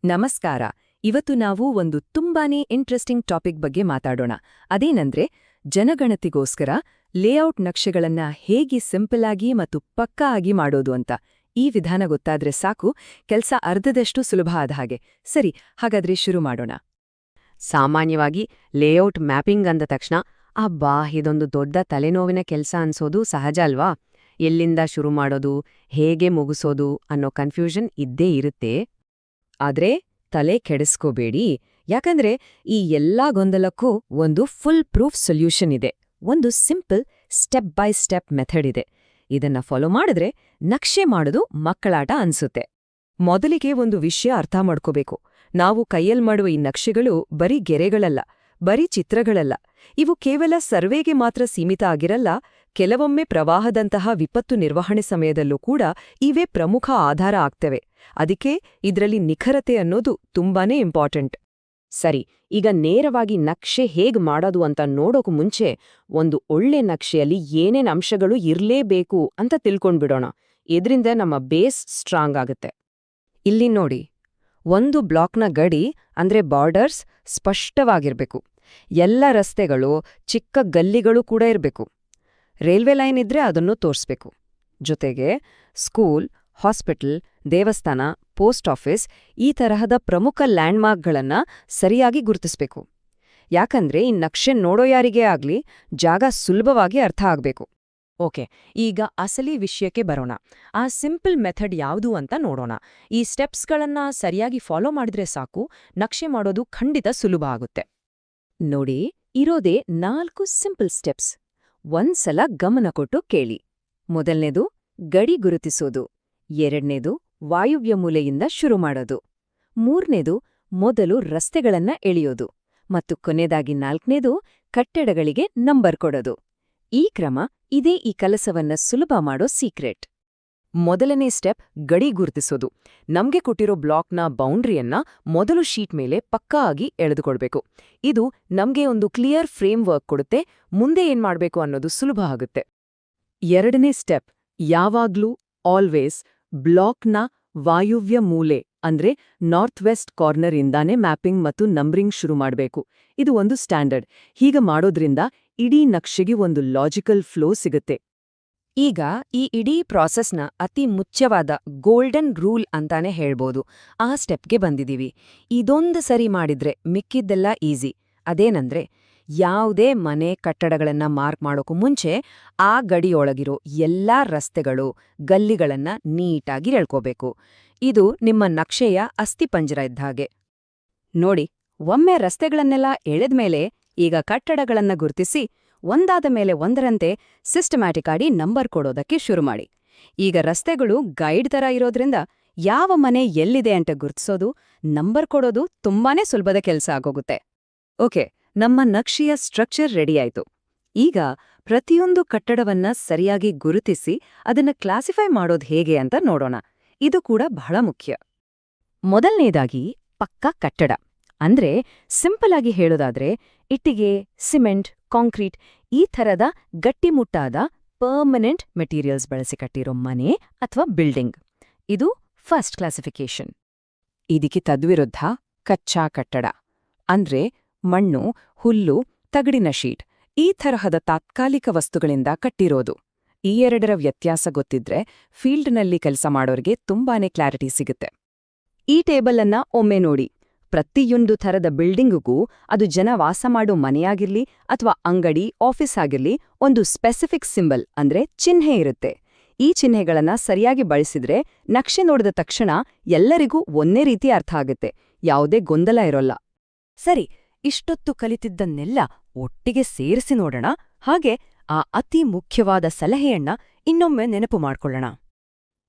ನಮಸ್ಕಾರ. ಇವತ್ತು ನಾವು ಒಂದು ತುಂಬಾನೇ ಇಂಟ್ರೆಸ್ಟಿಂಗ್ ಟಾಪಿಕ್ ಬಗ್ಗೆ ಮಾತಾಡೋಣ. ಅದೇನಂದ್ರೆ ಜನಗಣತಿಗೋಸ್ಕರ ಲೇಔಟ್ ನಕ್ಷೆಗಳನ್ನ ಹೇಗೆ ಸಿಂಪಲ್ ಆಗಿ ಮತ್ತು ಪಕ್ಕಾ ಆಗಿ ಮಾಡೋದು ಅಂತ. ಈ ವಿಧಾನ ಗೊತ್ತಾದ್ರೆ ಸಾಕು, ಕೆಲ್ಸ ಅರ್ಧದಷ್ಟು ಸುಲಭ ಆದ ಹಾಗೆ. ಸರಿ, ಹಾಗಾದ್ರೆ ಶುರು ಮಾಡೋಣ. ಸಾಮಾನ್ಯವಾಗಿ ಲೇಔಟ್ ಮ್ಯಾಪಿಂಗ್ ಅಂದ ತಕ್ಷಣ ಅಬ್ಬಾ ಇದೊಂದು ದೊಡ್ಡ ತಲೆನೋವಿನ ಕೆಲಸ ಅನ್ಸೋದು ಸಹಜ ಅಲ್ವಾ? ಎಲ್ಲಿಂದ ಶುರು ಮಾಡೋದು, ಹೇಗೆ ಮುಗಿಸೋದು ಅನ್ನೋ ಕನ್ಫ್ಯೂಷನ್ ಇದ್ದೇ ಇರುತ್ತೆ. ಆದ್ರೆ ತಲೆ ಕೆಡಿಸ್ಕೋಬೇಡಿ, ಯಾಕಂದ್ರೆ ಈ ಎಲ್ಲಾ ಗೊಂದಲಕ್ಕೂ ಒಂದು ಫುಲ್ ಪ್ರೂಫ್ ಸೊಲ್ಯೂಷನ್ ಇದೆ. ಒಂದು simple step by step method ಇದೆ. ಇದನ್ನ ಫಾಲೋ ಮಾಡಿದ್ರೆ ನಕ್ಷೆ ಮಾಡೋದು ಮಕ್ಕಳಾಟ ಅನ್ಸುತ್ತೆ. ಮೊದಲಿಗೆ ಒಂದು ವಿಷಯ ಅರ್ಥ ಮಾಡ್ಕೋಬೇಕು. ನಾವು ಕೈಯಲ್ ಮಾಡುವ ಈ ನಕ್ಷೆಗಳು ಬರೀ ಗೆರೆಗಳಲ್ಲ, ಬರೀ ಚಿತ್ರಗಳಲ್ಲ. ಇವು ಕೇವಲ ಸರ್ವೆಗೆ ಮಾತ್ರ ಸೀಮಿತ ಆಗಿರಲ್ಲ. ಕೆಲವೊಮ್ಮೆ ಪ್ರವಾಹದಂತಹ ವಿಪತ್ತು ನಿರ್ವಹಣೆ ಸಮಯದಲ್ಲೂ ಕೂಡ ಇವೇ ಪ್ರಮುಖ ಆಧಾರ ಆಗ್ತವೆ. ಅದಕ್ಕೆ ಇದರಲ್ಲಿ ನಿಖರತೆ ಅನ್ನೋದು ತುಂಬಾನೇ ಇಂಪಾರ್ಟೆಂಟ್. ಸರಿ, ಈಗ ನೇರವಾಗಿ ನಕ್ಷೆ ಹೇಗ್ ಮಾಡೋದು ಅಂತ ನೋಡೋಕು ಮುಂಚೆ ಒಂದು ಒಳ್ಳೆ ನಕ್ಷೆಯಲ್ಲಿ ಏನೇನ್ ಅಂಶಗಳು ಇರ್ಲೇಬೇಕು ಅಂತ ತಿಳ್ಕೊಂಡ್ಬಿಡೋಣ. ಇದ್ರಿಂದ ನಮ್ಮ ಬೇಸ್ ಸ್ಟ್ರಾಂಗ್ ಆಗುತ್ತೆ. ಇಲ್ಲಿ ನೋಡಿ, ಒಂದು ಬ್ಲಾಕ್ನ ಗಡಿ ಅಂದ್ರೆ ಬಾರ್ಡರ್ಸ್ ಸ್ಪಷ್ಟವಾಗಿರ್ಬೇಕು. ಎಲ್ಲ ರಸ್ತೆಗಳು, ಚಿಕ್ಕ ಗಲ್ಲಿಗಳು ಕೂಡ ಇರಬೇಕು. ರೈಲ್ವೆ ಲೈನ್ ಇದ್ರೆ ಅದನ್ನು ತೋರಿಸ್ಬೇಕು. ಜೊತೆಗೆ ಸ್ಕೂಲ್, ಹಾಸ್ಪಿಟಲ್, ದೇವಸ್ಥಾನ, ಪೋಸ್ಟ್ ಆಫೀಸ್ ಈ ತರಹದ ಪ್ರಮುಖ ಲ್ಯಾಂಡ್ಮಾರ್ಕ್ಗಳನ್ನ ಸರಿಯಾಗಿ ಗುರುತಿಸ್ಬೇಕು. ಯಾಕಂದ್ರೆ ಈ ನಕ್ಷೆ ನೋಡೋ ಯಾರಿಗೇ ಆಗ್ಲಿ ಜಾಗ ಸುಲಭವಾಗಿ ಅರ್ಥ ಆಗ್ಬೇಕು. ಓಕೆ, ಈಗ ಅಸಲಿ ವಿಷಯಕ್ಕೆ ಬರೋಣ. ಆ ಸಿಂಪಲ್ ಮೆಥಡ್ ಯಾವುದು ಅಂತ ನೋಡೋಣ. ಈ ಸ್ಟೆಪ್ಸ್ಗಳನ್ನ ಸರಿಯಾಗಿ ಫಾಲೋ ಮಾಡಿದ್ರೆ ಸಾಕು, ನಕ್ಷೆ ಮಾಡೋದು ಖಂಡಿತ ಸುಲಭ ಆಗುತ್ತೆ. ನೋಡಿ, ಇರೋದೇ 4 ಸಿಂಪಲ್ ಸ್ಟೆಪ್ಸ್. ಒಂದ್ಸಲ ಗಮನ ಕೊಟ್ಟು ಕೇಳಿ. ಮೊದಲನೇದು ಗಡಿ ಗುರುತಿಸೋದು. ಎರಡನೇದು ವಾಯುವ್ಯ ಮೂಲೆಯಿಂದ ಶುರು ಮಾಡೋದು. ಮೂರನೇದು ಮೊದಲು ರಸ್ತೆಗಳನ್ನ ಎಳೆಯೋದು. ಮತ್ತು ಕೊನೆಯದಾಗಿ 4ನೇದು ಕಟ್ಟಡಗಳಿಗೆ ನಂಬರ್ ಕೊಡೋದು. ಈ ಕ್ರಮ ಇದೇ ಈ ಕೆಲಸವನ್ನ ಸುಲಭ ಮಾಡೋ ಸೀಕ್ರೆಟ್. ಮೊದಲನೇ ಸ್ಟೆಪ್ ಗಡಿ ಗುರುತಿಸೋದು. ನಮ್ಗೆ ಕೊಟ್ಟಿರೋ ಬ್ಲಾಕ್ನ ಬೌಂಡ್ರಿಯನ್ನ ಮೊದಲು ಶೀಟ್ ಮೇಲೆ ಪಕ್ಕಾ ಆಗಿ ಎಳೆದುಕೊಳ್ಬೇಕು. ಇದು ನಮ್ಗೆ ಒಂದು ಕ್ಲಿಯರ್ ಫ್ರೇಮ್ ವರ್ಕ್ ಕೊಡುತ್ತೆ. ಮುಂದೆ ಏನ್ ಮಾಡ್ಬೇಕು ಅನ್ನೋದು ಸುಲಭ ಆಗುತ್ತೆ. ಎರಡನೇ ಸ್ಟೆಪ್, ಯಾವಾಗ್ಲೂ ಆಲ್ವೇಸ್ ಬ್ಲಾಕ್ನ ವಾಯುವ್ಯ ಮೂಲೆ ಅಂದ್ರೆ ನಾರ್ತ್ ವೆಸ್ಟ್ ಕಾರ್ನರ್ ಇಂದಾನೇ ಮ್ಯಾಪಿಂಗ್ ಮತ್ತು ನಂಬರಿಂಗ್ ಶುರು ಮಾಡಬೇಕು. ಇದು ಒಂದು ಸ್ಟ್ಯಾಂಡರ್ಡ್. ಹೀಗೆ ಮಾಡೋದ್ರಿಂದ ಇಡೀ ನಕ್ಷೆಗೆ ಒಂದು ಲಾಜಿಕಲ್ ಫ್ಲೋ ಸಿಗುತ್ತೆ. ಈಗ ಈ ಇಡೀ ಪ್ರಾಸೆಸ್ನ ಅತಿ ಮುಖ್ಯವಾದ ಗೋಲ್ಡನ್ ರೂಲ್ ಅಂತಾನೆ ಹೇಳ್ಬೋದು. ಆ ಸ್ಟೆಪ್ಗೆ ಬಂದಿದೀವಿ. ಇದೊಂದು ಸರಿ ಮಾಡಿದ್ರೆ ಮಿಕ್ಕಿದ್ದೆಲ್ಲ ಈಸಿ. ಅದೇನಂದ್ರೆ ಯಾವುದೇ ಮನೆ, ಕಟ್ಟಡಗಳನ್ನ ಮಾರ್ಕ್ ಮಾಡೋಕು ಮುಂಚೆ ಆ ಗಡಿಯೊಳಗಿರೋ ಎಲ್ಲಾ ರಸ್ತೆಗಳು, ಗಲ್ಲಿಗಳನ್ನ ನೀಟಾಗಿ ಎಳ್ಕೋಬೇಕು. ಇದು ನಿಮ್ಮ ನಕ್ಷೆಯ ಅಸ್ಥಿಪಂಜರ ಇದ್ದ ಹಾಗೆ. ನೋಡಿ, ಒಮ್ಮೆ ರಸ್ತೆಗಳನ್ನೆಲ್ಲ ಎಳೆದ್ಮೇಲೆ ಈಗ ಕಟ್ಟಡಗಳನ್ನ ಗುರುತಿಸಿ ಒಂದಾದ ಮೇಲೆ ಒಂದರಂತೆ ಸಿಸ್ಟಮ್ಯಾಟಿಕ್ ಆಗಿ ನಂಬರ್ ಕೊಡೋದಕ್ಕೆ ಶುರು ಮಾಡಿ. ಈಗ ರಸ್ತೆಗಳು ಗೈಡ್ ತರ ಇರೋದ್ರಿಂದ ಯಾವ ಮನೆ ಎಲ್ಲಿದೆ ಅಂತ ಗುರುತಿಸೋದು, ನಂಬರ್ ಕೊಡೋದು ತುಂಬಾನೇ ಸುಲಭದ ಕೆಲಸ ಆಗೋಗುತ್ತೆ. ಓಕೆ, ನಮ್ಮ ನಕ್ಷೆಯ ಸ್ಟ್ರಕ್ಚರ್ ರೆಡಿಯಾಯ್ತು. ಈಗ ಪ್ರತಿಯೊಂದು ಕಟ್ಟಡವನ್ನ ಸರಿಯಾಗಿ ಗುರುತಿಸಿ ಅದನ್ನ ಕ್ಲಾಸಿಫೈ ಮಾಡೋದು ಹೇಗೆ ಅಂತ ನೋಡೋಣ. ಇದು ಕೂಡ ಬಹಳ ಮುಖ್ಯ. ಮೊದಲನೇದಾಗಿ ಪಕ್ಕಾ ಕಟ್ಟಡ ಅಂದ್ರೆ ಸಿಂಪಲ್ ಆಗಿ ಹೇಳೋದಾದ್ರೆ ಇಟ್ಟಿಗೆ, ಸಿಮೆಂಟ್, ಕಾಂಕ್ರೀಟ್ ಈ ಥರದ ಗಟ್ಟಿಮುಟ್ಟಾದ ಪರ್ಮನೆಂಟ್ ಮೆಟೀರಿಯಲ್ಸ್ ಬಳಸಿ ಕಟ್ಟಿರೋ ಮನೆ ಅಥವಾ ಬಿಲ್ಡಿಂಗ್. ಇದು ಫಸ್ಟ್ ಕ್ಲಾಸಿಫಿಕೇಶನ್. ಇದಕ್ಕೆ ತದ್ವಿರುದ್ಧ ಕಚ್ಚಾ ಕಟ್ಟಡ ಅಂದ್ರೆ ಮಣ್ಣು, ಹುಲ್ಲು, ತಗಡಿನ ಶೀಟ್ ಈ ತರಹದ ತಾತ್ಕಾಲಿಕ ವಸ್ತುಗಳಿಂದ ಕಟ್ಟಿರೋದು. ಈ ಎರಡರ ವ್ಯತ್ಯಾಸ ಗೊತ್ತಿದ್ರೆ ಫೀಲ್ಡ್ನಲ್ಲಿ ಕೆಲಸ ಮಾಡೋರಿಗೆ ತುಂಬಾನೇ ಕ್ಲಾರಿಟಿ ಸಿಗುತ್ತೆ. ಈ ಟೇಬಲ್ ಅನ್ನ ಒಮ್ಮೆ ನೋಡಿ. ಪ್ರತಿಯೊಂದು ಥರದ ಬಿಲ್ಡಿಂಗಿಗೂ, ಅದು ಜನ ವಾಸ ಮಾಡೋ ಮನೆಯಾಗಿರ್ಲಿ ಅಥವಾ ಅಂಗಡಿ, ಆಫೀಸ್ ಆಗಿರ್ಲಿ, ಒಂದು ಸ್ಪೆಸಿಫಿಕ್ ಸಿಂಬಲ್ ಅಂದ್ರೆ ಚಿಹ್ನೆ ಇರುತ್ತೆ. ಈ ಚಿಹ್ನೆಗಳನ್ನ ಸರಿಯಾಗಿ ಬಳಸಿದ್ರೆ ನಕ್ಷೆ ನೋಡಿದ ತಕ್ಷಣ ಎಲ್ಲರಿಗೂ ಒಂದೇ ರೀತಿ ಅರ್ಥ ಆಗುತ್ತೆ. ಯಾವುದೇ ಗೊಂದಲ ಇರೋಲ್ಲ. ಸರಿ, ಇಷ್ಟೊತ್ತು ಕಲಿತಿದ್ದನ್ನೆಲ್ಲ ಒಟ್ಟಿಗೆ ಸೇರಿಸಿ ನೋಡೋಣ. ಹಾಗೆ ಆ ಅತಿ ಮುಖ್ಯವಾದ ಸಲಹೆಯನ್ನ ಇನ್ನೊಮ್ಮೆ ನೆನಪು ಮಾಡ್ಕೊಳ್ಳೋಣ.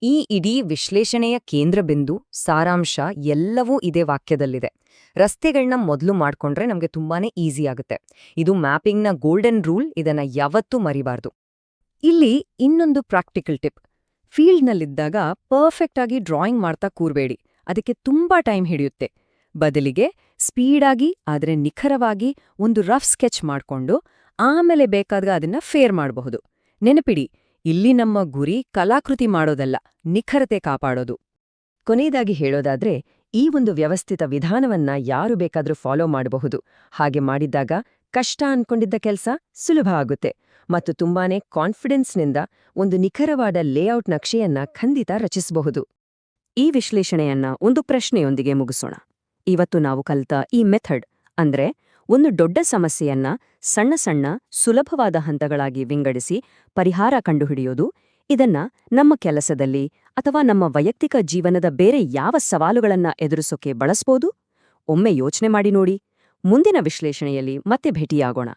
ಈ ಇಡೀ ವಿಶ್ಲೇಷಣೆಯ ಕೇಂದ್ರಬಿಂದು, ಸಾರಾಂಶ ಎಲ್ಲವೂ ಇದೇ ವಾಕ್ಯದಲ್ಲಿದೆ. ರಸ್ತೆಗಳನ್ನ ಮೊದಲು ಮಾಡ್ಕೊಂಡ್ರೆ ನಮ್ಗೆ ತುಂಬಾನೇ ಈಸಿ ಆಗುತ್ತೆ. ಇದು ಮ್ಯಾಪಿಂಗ್ನ ಗೋಲ್ಡನ್ ರೂಲ್. ಇದನ್ನ ಯಾವತ್ತೂ ಮರಿಬಾರ್ದು. ಇಲ್ಲಿ ಇನ್ನೊಂದು ಪ್ರಾಕ್ಟಿಕಲ್ ಟಿಪ್. ಫೀಲ್ಡ್ನಲ್ಲಿದ್ದಾಗ ಪರ್ಫೆಕ್ಟ್ ಆಗಿ ಡ್ರಾಯಿಂಗ್ ಮಾಡ್ತಾ ಕೂರ್ಬೇಡಿ. ಅದಕ್ಕೆ ತುಂಬಾ ಟೈಮ್ ಹಿಡಿಯುತ್ತೆ. ಬದಲಿಗೆ ಸ್ಪೀಡಾಗಿ ಆದ್ರೆ ನಿಖರವಾಗಿ ಒಂದು ರಫ್ ಸ್ಕೆಚ್ ಮಾಡ್ಕೊಂಡು ಆಮೇಲೆ ಬೇಕಾದಾಗ ಅದನ್ನ ಫೇರ್ ಮಾಡಬಹುದು. ನೆನಪಿಡಿ, ಇಲ್ಲಿ ನಮ್ಮ ಗುರಿ ಕಲಾಕೃತಿ ಮಾಡೋದಲ್ಲ, ನಿಖರತೆ ಕಾಪಾಡೋದು. ಕೊನೆಯದಾಗಿ ಹೇಳೋದಾದ್ರೆ ಈ ಒಂದು ವ್ಯವಸ್ಥಿತ ವಿಧಾನವನ್ನ ಯಾರು ಬೇಕಾದ್ರೂ ಫಾಲೋ ಮಾಡಬಹುದು. ಹಾಗೆ ಮಾಡಿದಾಗ ಕಷ್ಟ ಅನ್ಕೊಂಡಿದ್ದ ಕೆಲಸ ಸುಲಭ ಆಗುತ್ತೆ ಮತ್ತು ತುಂಬಾನೇ ಕಾನ್ಫಿಡೆನ್ಸ್ನಿಂದ ಒಂದು ನಿಖರವಾದ ಲೇಔಟ್ ನಕ್ಷೆಯನ್ನ ಖಂಡಿತ ರಚಿಸಬಹುದು. ಈ ವಿಶ್ಲೇಷಣೆಯನ್ನ ಒಂದು ಪ್ರಶ್ನೆಯೊಂದಿಗೆ ಮುಗಿಸೋಣ. ಇವತ್ತು ನಾವು ಕಲಿತ ಈ ಮೆಥಡ್ ಅಂದ್ರೆ ಒಂದು ದೊಡ್ಡ ಸಮಸ್ಯೆಯನ್ನ ಸಣ್ಣ ಸಣ್ಣ ಸುಲಭವಾದ ಹಂತಗಳಾಗಿ ವಿಂಗಡಿಸಿ ಪರಿಹಾರ ಕಂಡುಹಿಡಿಯೋದು, ಇದನ್ನ ನಮ್ಮ ಕೆಲಸದಲ್ಲಿ ಅಥವಾ ನಮ್ಮ ವೈಯಕ್ತಿಕ ಜೀವನದ ಬೇರೆ ಯಾವ ಸವಾಲುಗಳನ್ನ ಎದುರಿಸೋಕೆ ಬಳಸ್ಬೋದು? ಒಮ್ಮೆ ಯೋಚನೆ ಮಾಡಿ ನೋಡಿ. ಮುಂದಿನ ವಿಶ್ಲೇಷಣೆಯಲ್ಲಿ ಮತ್ತೆ ಭೇಟಿಯಾಗೋಣ.